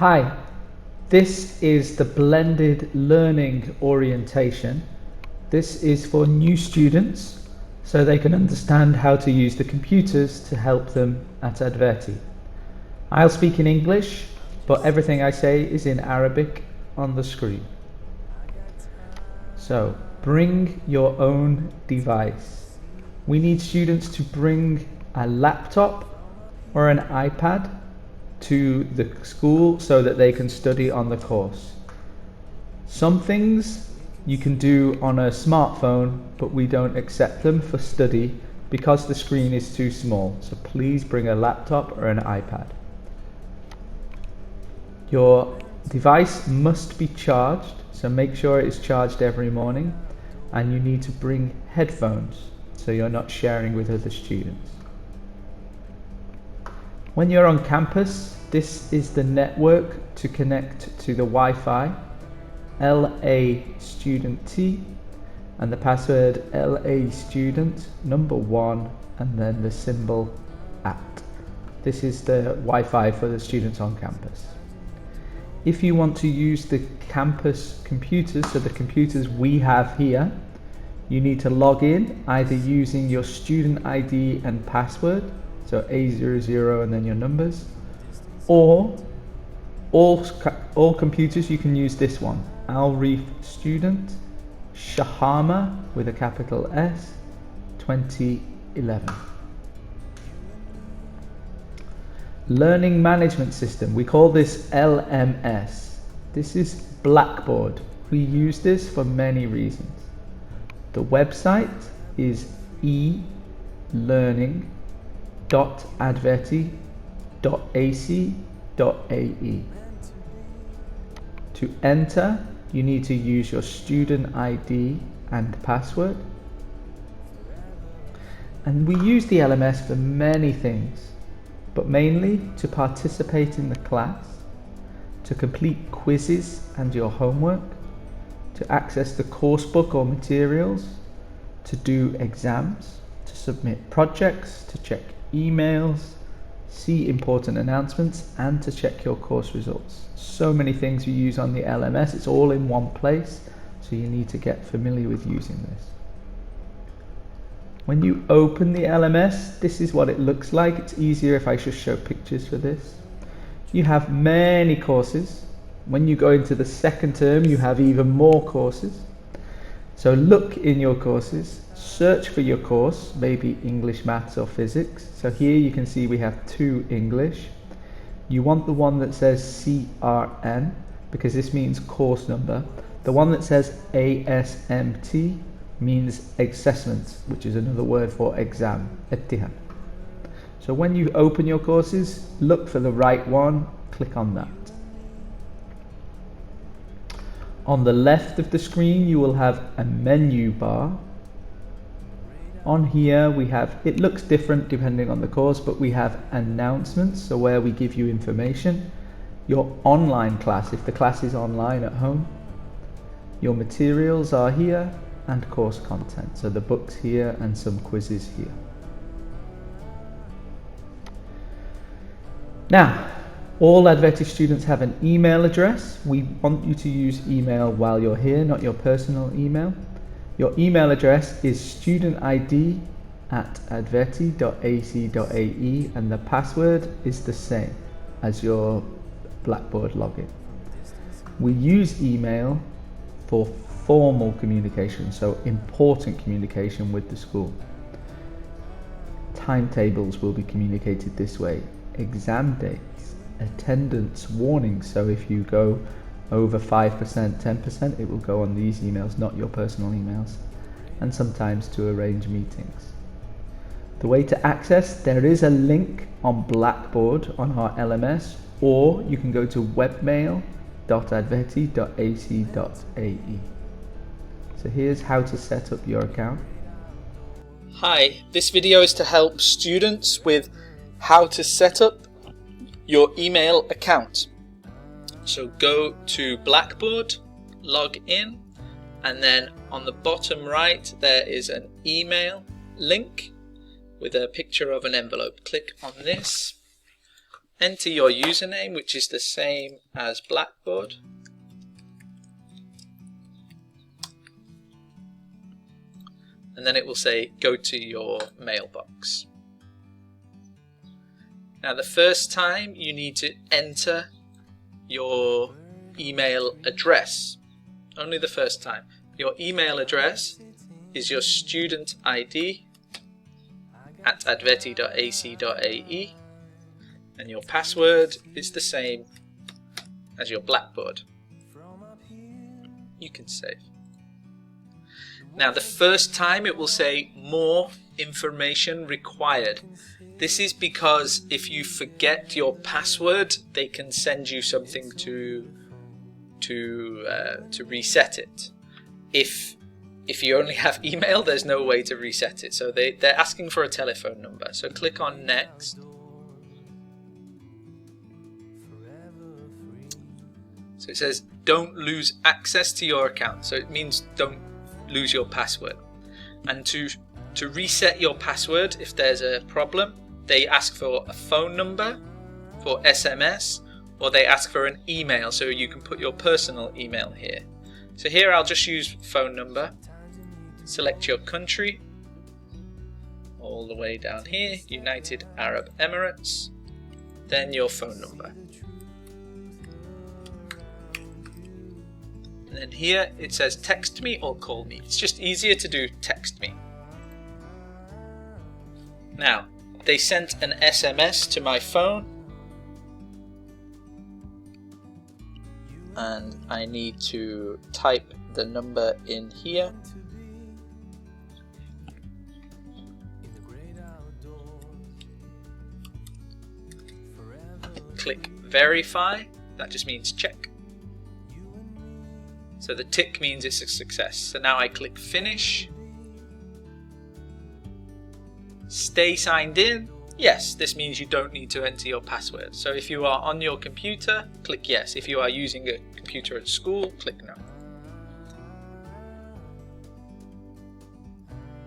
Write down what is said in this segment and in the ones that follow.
Hi, this is the blended learning orientation. This is for new students so they can understand how to use the computers to help them at ADVETI. I'll speak in English, but everything I say is in Arabic on the screen. So, bring your own device. We need students to bring a laptop or an iPad to the school so that they can study on the course. Some things you can do on a smartphone, but we don't accept them for study because the screen is too small. So please bring a laptop or an iPad. Your device must be charged, so make sure it is charged every morning, and you need to bring headphones so you're not sharing with other students. When you're on campus, this is the network to connect to the Wi-Fi, LA Student T, and the password LA Student number 1 and then the symbol @. This is the Wi-Fi for the students on campus. If you want to use the campus computers, so the computers we have here, you need to log in either using your student ID and password, so A00 and then your numbers, or all computers you can use this one, Al Reef Student, Shahama with a capital S, 2011. Learning Management System, we call this LMS. This is Blackboard. We use this for many reasons. The website is elearning.adveti.ac.ae. To enter, you need to use your student ID and password. And we use the LMS for many things, but mainly to participate in the class, to complete quizzes and your homework, to access the course book or materials, to do exams, to submit projects, to check emails, see important announcements, and to check your course results. So many things you use on the LMS, it's all in one place, so you need to get familiar with using this. When you open the LMS, this is what it looks like. It's easier if I just show pictures for this. You have many courses. When you go into the second term, you have even more courses. So look in your courses, search for your course, maybe English, Maths or Physics. So here you can see we have 2 English. You want the one that says CRN because this means course number. The one that says ASMT means assessment, which is another word for exam, imtihan. So when you open your courses, look for the right one, click on that. On the left of the screen, you will have a menu bar. On here we have, it looks different depending on the course, but we have announcements, so where we give you information. Your online class, if the class is online at home. Your materials are here, and course content, so the books here and some quizzes here. Now, all ADVETI students have an email address. We want you to use email while you're here, not your personal email. Your email address is studentid@adveti.ac.ae and the password is the same as your Blackboard login. We use email for formal communication, so important communication with the school. Timetables will be communicated this way, exam dates, attendance warnings, so if you go over 5%, 10%, it will go on these emails, not your personal emails, and sometimes to arrange meetings. The way to access, there is a link on Blackboard on our LMS, or you can go to webmail.adveti.ac.ae. So here's how to set up your account. Hi, this video is to help students with how to set up your email account. So go to Blackboard, log in, and then on the bottom right there is an email link with a picture of an envelope. Click on this enter your username, which is the same as Blackboard. And then it will say go to your mailbox. Now the first time you need to enter your email address. Only the first time. Your email address is your student ID at adveti.ac.ae, and your password is the same as your Blackboard. You can save. Now the first time it will say more information required. This is because if you forget your password, they can send you something to reset it. If you only have email, there's no way to reset it. So they're asking for a telephone number. So click on next. So it says don't lose access to your account. So it means don't lose your password. And to reset your password, if there's a problem, they ask for a phone number, for SMS, or they ask for an email, so you can put your personal email here. So here I'll just use phone number. Select your country, all the way down here, United Arab Emirates, then your phone number. And then here it says text me or call me. It's just easier to do text me. Now, they sent an SMS to my phone, and I need to type the number in here. Click verify, that just means check. So the tick means it's a success. So now I click finish. Stay signed in. Yes, this means you don't need to enter your password. So if you are on your computer, click yes. If you are using a computer at school, click no.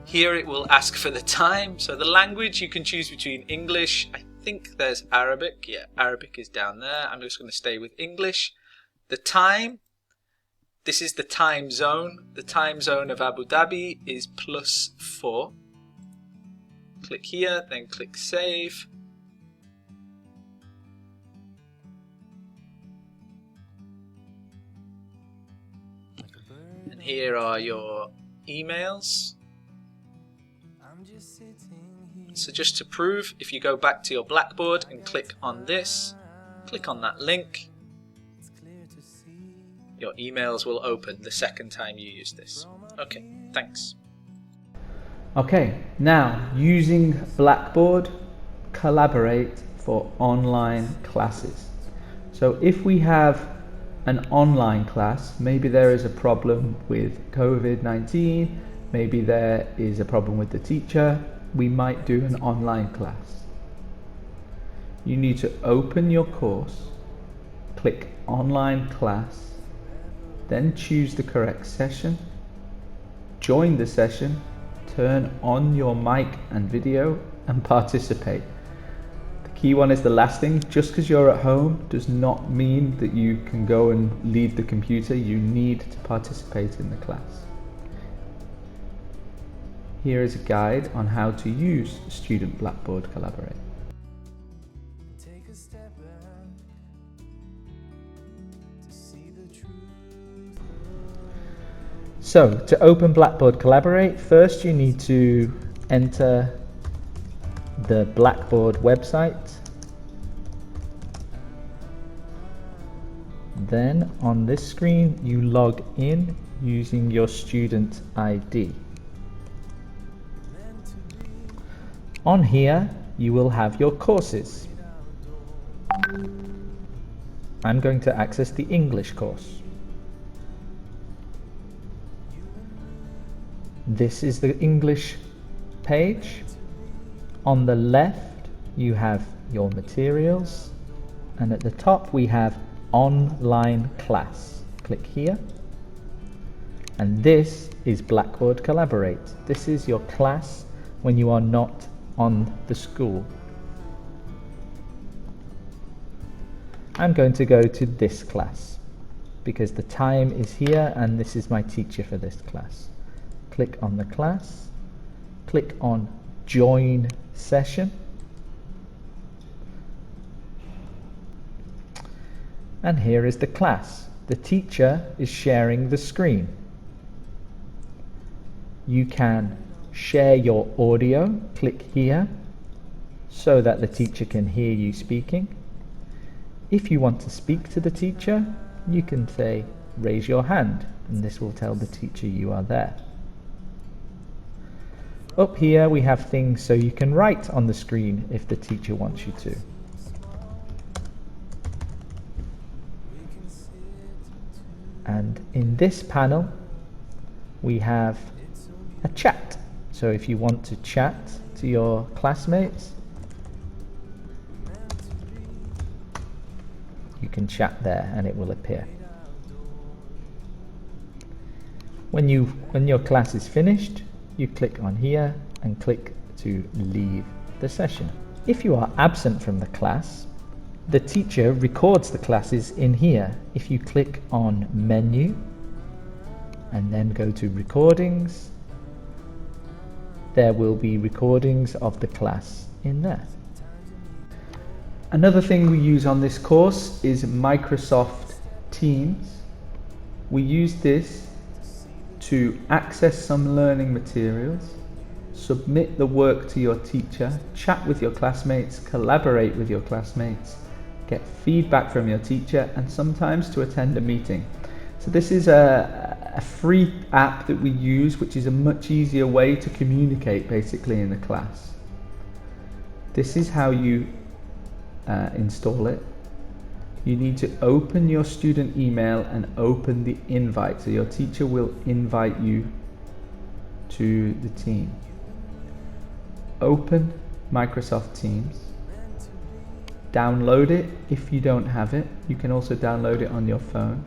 Here it will ask for the time. So the language, you can choose between English. I think there's Arabic. Yeah, Arabic is down there. I'm just going to stay with English. The time, this is the time zone. The time zone of Abu Dhabi is +4. Click here, then click save. And here are your emails. So just to prove, if you go back to your Blackboard and click on this, click on that link, your emails will open the second time you use this. Okay, thanks. Okay, now using Blackboard Collaborate for online classes. So if we have an online class, maybe there is a problem with COVID-19, maybe there is a problem with the teacher, we might do an online class. You need to open your course, click online class, then choose the correct session, join the session, turn on your mic and video and participate. The key one is the last thing. Just because you're at home does not mean that you can go and leave the computer. You need to participate in the class. Here is a guide on how to use Student Blackboard Collaborate. So to open Blackboard Collaborate, first you need to enter the Blackboard website. Then on this screen you log in using your student ID. On here you will have your courses. I'm going to access the English course. This is the English page. On the left you have your materials, and at the top we have online class. Click here, and this is Blackboard Collaborate. This is your class when you are not on the school. I'm going to go to this class because the time is here and this is my teacher for this class. Click on the class, click on join session, and here is the class. The teacher is sharing the screen. You can share your audio, click here, so that the teacher can hear you speaking. If you want to speak to the teacher, you can say, raise your hand, and this will tell the teacher you are there. Up here we have things so you can write on the screen if the teacher wants you to. And in this panel, we have a chat. So if you want to chat to your classmates, you can chat there and it will appear. When your class is finished, you click on here and click to leave the session. If you are absent from the class, the teacher records the classes in here. If you click on menu and then go to recordings, there will be recordings of the class in there. Another thing we use on this course is Microsoft Teams. We use this to access some learning materials, submit the work to your teacher, chat with your classmates, collaborate with your classmates, get feedback from your teacher, and sometimes to attend a meeting. So this is a free app that we use, which is a much easier way to communicate basically in the class. This is how you install it. You need to open your student email and open the invite. So your teacher will invite you to the team. Open Microsoft Teams. Download it if you don't have it. You can also download it on your phone.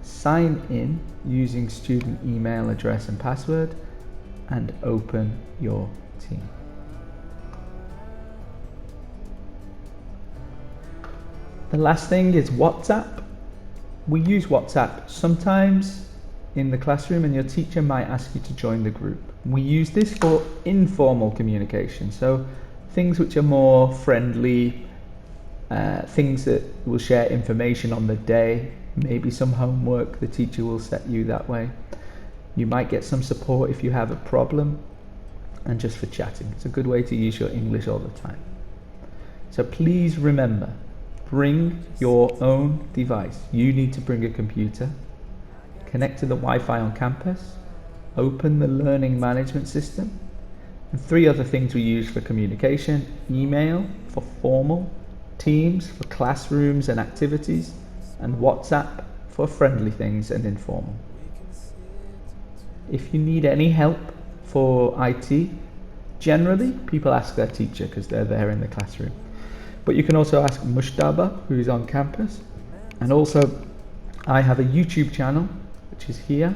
Sign in using student email address and password and open your team. The last thing is WhatsApp. We use WhatsApp sometimes in the classroom and your teacher might ask you to join the group. We use this for informal communication, so things which are more friendly, things that will share information on the day, maybe some homework, the teacher will set you that way. You might get some support if you have a problem, and just for chatting. It's a good way to use your English all the time. So please remember, bring your own device. You need to bring a computer, connect to the Wi-Fi on campus, open the learning management system, and 3 other things we use for communication: email for formal, Teams for classrooms and activities, and WhatsApp for friendly things and informal. If you need any help for IT, generally people ask their teacher because they're there in the classroom. But you can also ask Mushtaba, who is on campus. And also, I have a YouTube channel, which is here,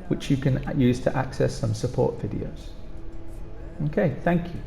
which you can use to access some support videos. Okay, thank you.